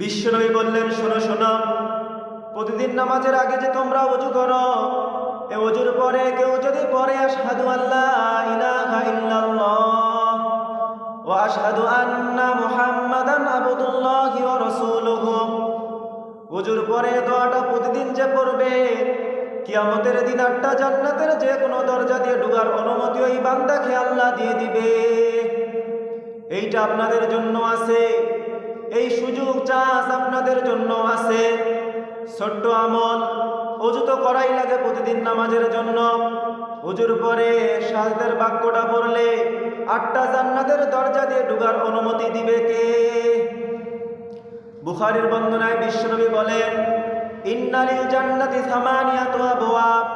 বিশ্বনবী বললেন, শোনো শোনো, প্রতিদিন নামাজের আগে যে তোমরা ওযু করো, এ ওযুর পরে কেউ যদি পড়ে আশহাদু আল্লা ইলাহা ইল্লাল্লাহ ওয়া আশহাদু আন্না মুহাম্মাদান আবদুল্লাহি ওয়া রাসূলুহু, ওযুর পরে দোয়াটা প্রতিদিন যে পড়বে, কিয়ামতের দিন 8টা জান্নাতের যে কোনো দরজা দিয়ে ঢোকার অনুমতি ওই বান্দাকে আল্লাহ দিয়ে দিবে। এইটা আপনাদের জন্য আছে, এই সুযোগ চান্স আপনাদের জন্য আছে। ছোট্ট আমল, ওযু তো করাই লাগে প্রতিদিন নামাজের জন্য। ওযুর পরে শাহাদাতের বাক্যটা পড়লে 8টা জান্নাতের দরজা দিয়ে ঢোকার অনুমতি দিবে কে? বুখারীর বর্ণনায় বিশ্বনবী বলেন, ইন্নালিল জান্নাতি সামানিয়াতু আবওয়াব,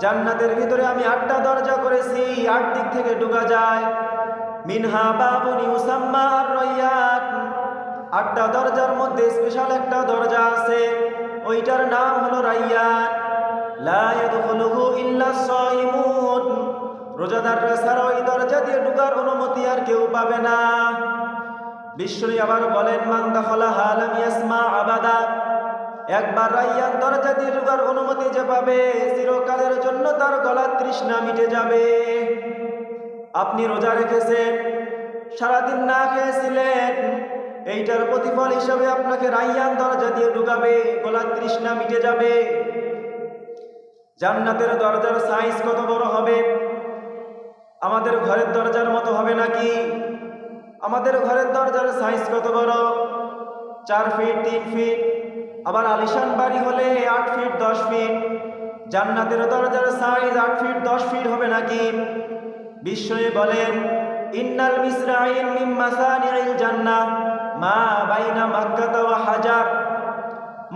জান্নাতের ভিতরে আমি 8টা দরজা করেছি, 8 দিক থেকে ঢোকা যায়। মিনহা বাবুন ইউসাম্মা আর-রায়্যান, 8টা দরজার মধ্যে স্পেশাল একটা দরজা আছে, ওইটার নাম হলো রায়্যান। লা ইয়াদখুলুহু ইল্লা সাইমুন, রোজাদাররা ছাড়া ওই দরজা দিয়ে ঢোকার অনুমতি আর কেউ পাবে না। বিশ্বনবী আবার বলেন, মান দাখালাহা লাম ইয়াসমা আবাদা, একবার রায়্যান দরজা দিয়ে ঢোকার অনুমতি যে পাবে, চিরকালের জন্য তার গলার তৃষ্ণা মিটে যাবে। আপনি রোজা রেখেছেন, সারাদিন না খেয়েছিলেন, এইটার প্রতিফল হিসাবে আপনাকে রায়্যান দরজা দিয়ে ঢুকাবে, গলার তৃষ্ণা মিটে যাবে। জান্নাতের দরজার সাইজ কত বড় হবে? আমাদের ঘরের দরজার মতো হবে নাকি? আমাদের ঘরের দরজার সাইজ কত বড়? 4 ফিট 3 ফিট, আবার আলিশান বাড়ি হলে 8 ফিট 10 ফিট। জান্নাতের দরজার সাইজ 8 ফিট 10 ফিট হবে নাকি? বিশ্বনবী বলেন, ইন্নাল মিসরাইন মিন মাসানি'ল জান্নাহ মা বাইনা মক্কা ওয়া হাজার।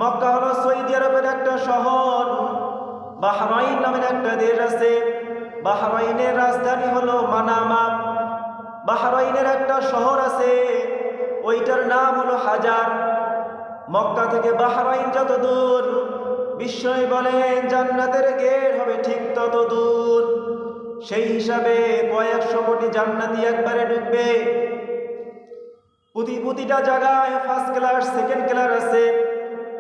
মক্কা হলো সৌদি আরবের একটা শহর, বাহরাইন নামের একটা দেশ আছে, বাহরাইনের রাজধানী হলো মানামা। বাহরাইনের একটা শহর আছে, ওইটার নাম হলো হাজার। মক্কা থেকে বাহরাইন যত দূর, বিশ্বনবী বলেন জান্নাতের গেট হবে ঠিক তত দূর। সেই হিসাবে কয়েকশো কোটি জান্নাতি একবারে ঢুকবে। প্রতিটা জায়গায় ফার্স্ট ক্লাস সেকেন্ড ক্লাস আছে,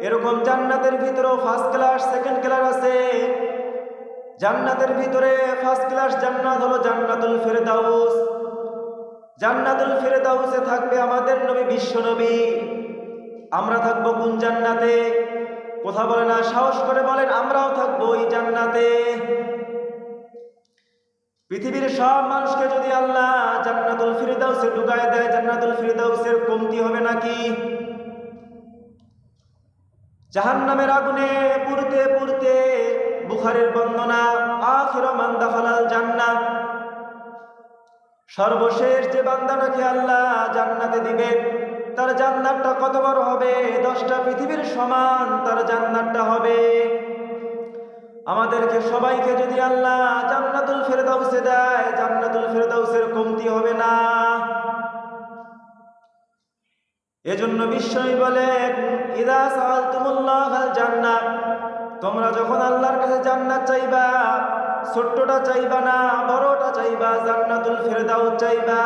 এরকম জান্নাতের ভিতরেও ফার্স্ট ক্লাস সেকেন্ড ক্লাস আছে। জান্নাতের ভিতরে ফার্স্ট ক্লাস জান্নাত হলো জান্নাতুল ফেরদাউস। জান্নাতুল ফেরদাউসে থাকবে আমাদের নবী বিশ্বনবী। আমরা থাকবো কোন জান্নাতে? কথা বলে না, সাহস করে বলেন, আমরাও থাকবো ওই জান্নাতে। পৃথিবীর সব মানুষকে যদি আল্লাহ জান্নাতুল ফিরদাউসে ঢুকায় দেয়, জান্নাতুল ফিরদাউসের কমতি হবে নাকি? জাহান্নামের আগুনে পুড়তে পুড়তে, বুখারীর বর্ণনা, আখিরু মান দাখালাল জান্নাহ, সর্বশেষ যে বান্দাটাকে আল্লাহ জান্নাতে দিবে, তার জান্নাতটা কত বড় হবে? 10টা পৃথিবীর সমান তার জান্নাতটা হবে। আমাদেরকে সবাইকে যদি আল্লাহ জান্নাতুল ফেরদাউসে দেয়, জান্নাতুল ফেরদাউসের কমতি হবে না। এজন্য বিশ্বনবী বলেন, ইযা সাআলতুমুল্লাহাল জান্নাত, তোমরা যখন আল্লাহর কাছে জান্নাত চাইবা, ছোট্টটা চাইবা না, বড়টা চাইবা, জান্নাতুল ফেরদাউস চাইবা।